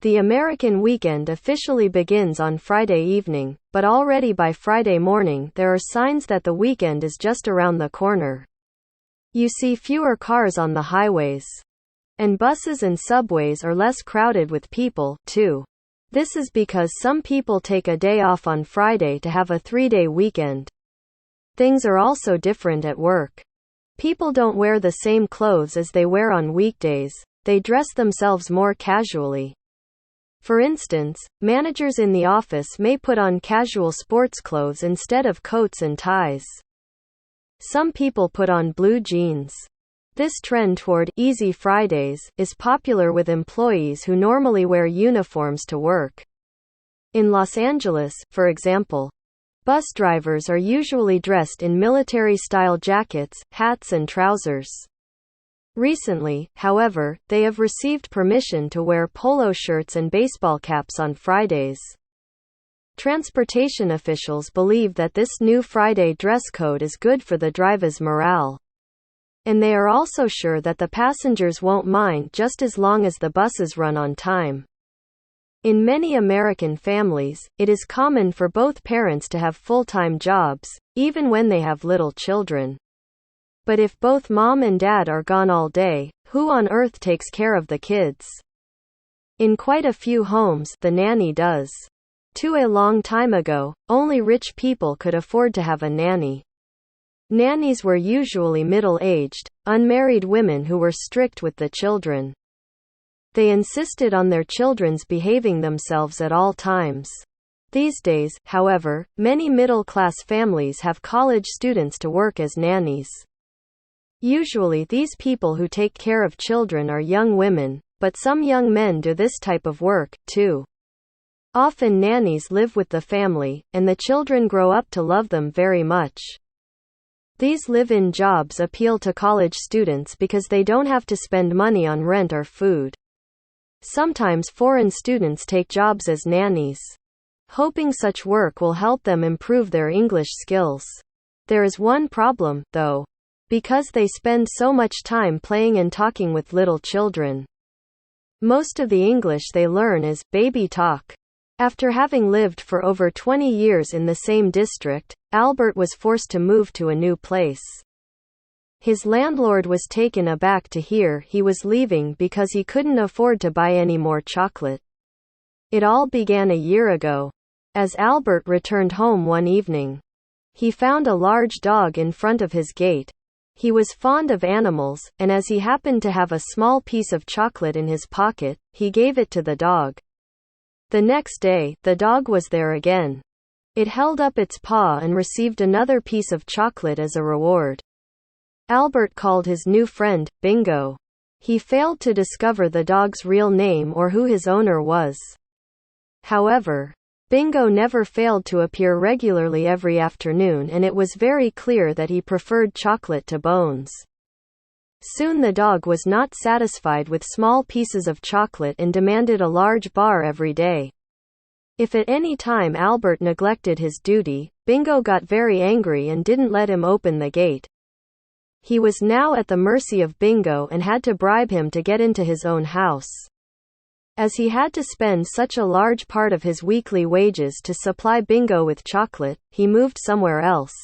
The American weekend officially begins on Friday evening, but already by Friday morning there are signs that the weekend is just around the corner. You see fewer cars on the highways. And buses and subways are less crowded with people, too. This is because some people take a day off on Friday to have a 3-day weekend. Things are also different at work. People don't wear the same clothes as they wear on weekdays, they dress themselves more casually. For instance, managers in the office may put on casual sports clothes instead of coats and ties. Some people put on blue jeans. This trend toward easy Fridays is popular with employees who normally wear uniforms to work. In Los Angeles, for example, bus drivers are usually dressed in military-style jackets, hats and trousers. Recently, however, they have received permission to wear polo shirts and baseball caps on Fridays. Transportation officials believe that this new Friday dress code is good for the drivers' morale. And they are also sure that the passengers won't mind just as long as the buses run on time. In many American families, it is common for both parents to have full-time jobs, even when they have little children. But if both mom and dad are gone all day, who on earth takes care of the kids? In quite a few homes, the nanny does. To a long time ago, only rich people could afford to have a nanny. Nannies were usually middle-aged, unmarried women who were strict with the children. They insisted on their children's behaving themselves at all times. These days, however, many middle-class families have college students to work as nannies. Usually these people who take care of children are young women, but some young men do this type of work, too. Often nannies live with the family, and the children grow up to love them very much. These live-in jobs appeal to college students because they don't have to spend money on rent or food. Sometimes foreign students take jobs as nannies, hoping such work will help them improve their English skills. There is one problem, though. Because they spend so much time playing and talking with little children. Most of the English they learn is baby talk. After having lived for over 20 years in the same district, Albert was forced to move to a new place. His landlord was taken aback to hear he was leaving because he couldn't afford to buy any more chocolate. It all began a year ago. As Albert returned home one evening, he found a large dog in front of his gate. He was fond of animals, and as he happened to have a small piece of chocolate in his pocket, he gave it to the dog. The next day, the dog was there again. It held up its paw and received another piece of chocolate as a reward. Albert called his new friend, Bingo. He failed to discover the dog's real name or who his owner was. However, Bingo never failed to appear regularly every afternoon, and it was very clear that he preferred chocolate to bones. Soon the dog was not satisfied with small pieces of chocolate and demanded a large bar every day. If at any time Albert neglected his duty, Bingo got very angry and didn't let him open the gate. He was now at the mercy of Bingo and had to bribe him to get into his own house. As he had to spend such a large part of his weekly wages to supply Bingo with chocolate, he moved somewhere else.